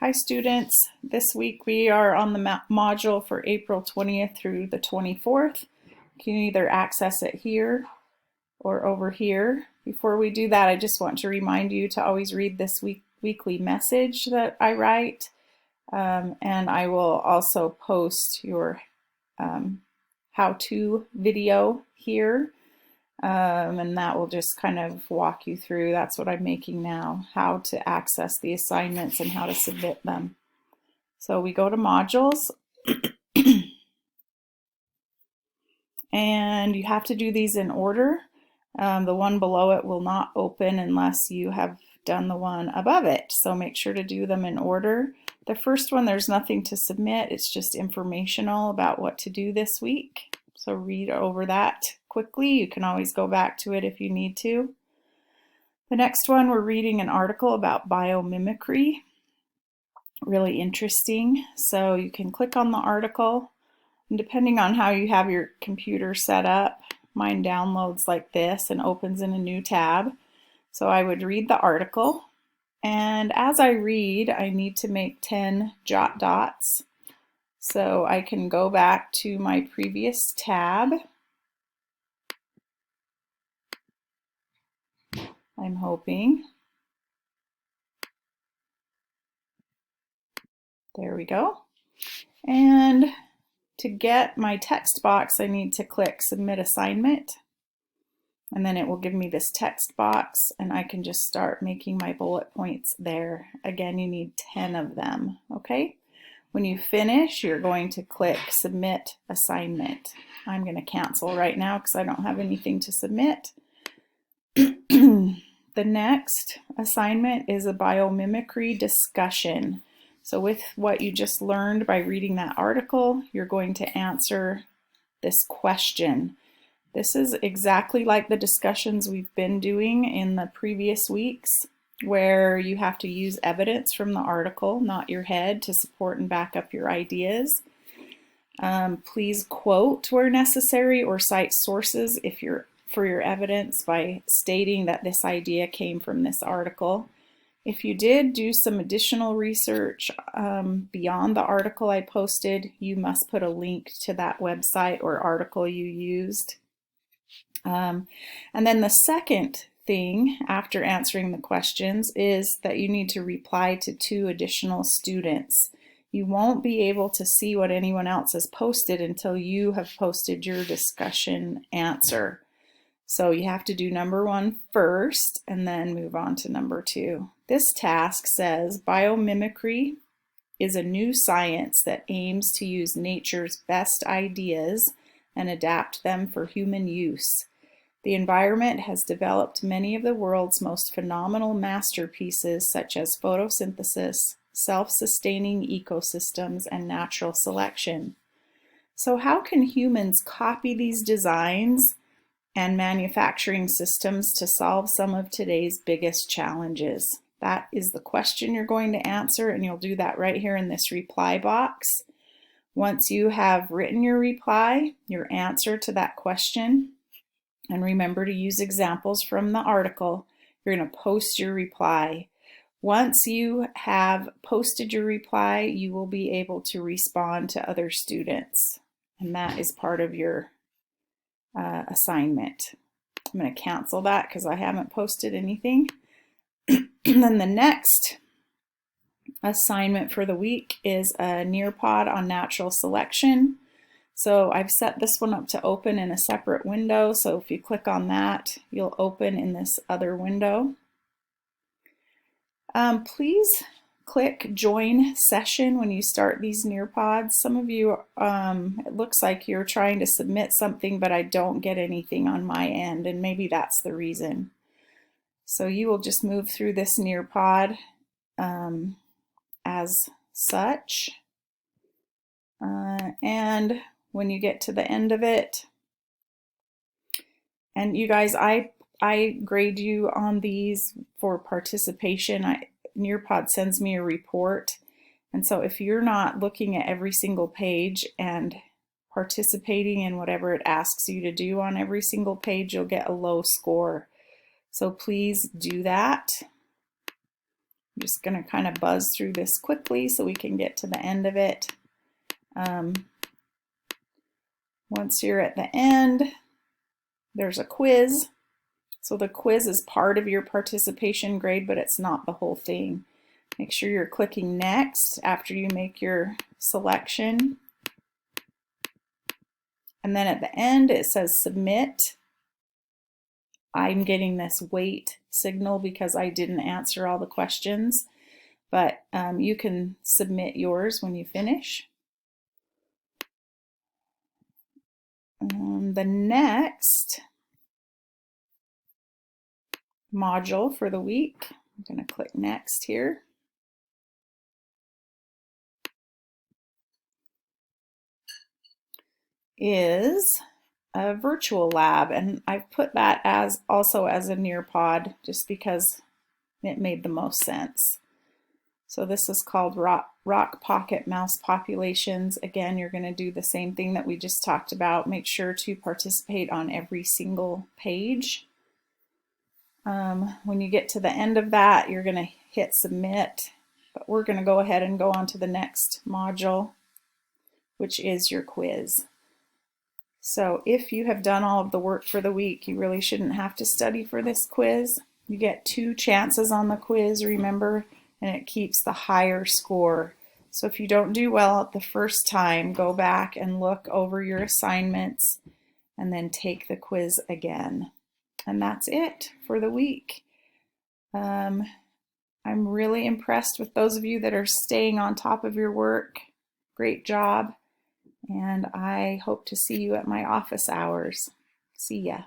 Hi students, this week we are on the module for April 20th through the 24th. You can either access it here or over here. Before we do that, I just want to remind you to always read this weekly message that I write, and I will also post your how-to video here. And that will just kind of walk you through, that's what I'm making now, how to access the assignments and how to submit them. So we go to modules, and you have to do these in order. The one below it will not open unless you have done the one above it, so make sure to do them in order. The first one, there's nothing to submit, it's just informational about what to do this week. So read over that quickly. You can always go back to it if you need to. The next one, we're reading an article about biomimicry. Really interesting. So you can click on the article, and depending on how you have your computer set up, mine downloads like this and opens in a new tab. So I would read the article, and as I read, I need to make 10 jot dots. So I can go back to my previous tab. I'm hoping. There we go. And to get my text box, I need to click Submit Assignment. And then it will give me this text box, and I can just start making my bullet points there. Again, you need 10 of them, okay? When you finish, you're going to click Submit Assignment. I'm going to cancel right now because I don't have anything to submit. The next assignment is a biomimicry discussion. So with what you just learned by reading that article, you're going to answer this question. This is exactly like the discussions we've been doing in the previous weeks, where you have to use evidence from the article, not your head, to support and back up your ideas. Please quote where necessary or cite sources for your evidence by stating that this idea came from this article. If you did do some additional research beyond the article I posted, you must put a link to that website or article you used. And then the second thing after answering the questions is that you need to reply to 2 additional students. You won't be able to see what anyone else has posted until you have posted your discussion answer. So you have to do number 1 first and then move on to number 2. This task says biomimicry is a new science that aims to use nature's best ideas and adapt them for human use. The environment has developed many of the world's most phenomenal masterpieces, such as photosynthesis, self-sustaining ecosystems, and natural selection. So how can humans copy these designs and manufacturing systems to solve some of today's biggest challenges? That is the question you're going to answer, and you'll do that right here in this reply box. Once you have written your reply, your answer to that question, and remember to use examples from the article, you're going to post your reply. Once you have posted your reply, you will be able to respond to other students, and that is part of your assignment. I'm going to cancel that because I haven't posted anything. And then the next assignment for the week is a Nearpod on natural selection. So I've set this one up to open in a separate window, so if you click on that, you'll open in this other window. Please click Join Session when you start these Nearpods. Some of you, it looks like you're trying to submit something, but I don't get anything on my end, and maybe that's the reason. So you will just move through this Nearpod as such, and when you get to the end of it, and you guys, I grade you on these for participation. Nearpod sends me a report, and so if you're not looking at every single page and participating in whatever it asks you to do on every single page, you'll get a low score. So please do that. just going to kind of buzz through this quickly so we can get to the end of it. Once you're at the end, there's a quiz. So the quiz is part of your participation grade, but it's not the whole thing. Make sure you're clicking next after you make your selection. And then at the end it says submit. I'm getting this wait signal because I didn't answer all the questions, but you can submit yours when you finish. The next module for the week, I'm going to click next here, is a virtual lab, and I've put that as also as a Nearpod just because it made the most sense. So this is called rock pocket mouse populations. Again, you're going to do the same thing that we just talked about. Make sure to participate on every single page. When you get to the end of that, you're going to hit submit, but we're going to go ahead and go on to the next module, which is your quiz. So if you have done all of the work for the week, you really shouldn't have to study for this quiz. You get 2 chances on the quiz, remember, and it keeps the higher score. So if you don't do well at the first time, go back and look over your assignments and then take the quiz again. And that's it for the week. I'm really impressed with those of you that are staying on top of your work. Great job. And I hope to see you at my office hours. See ya.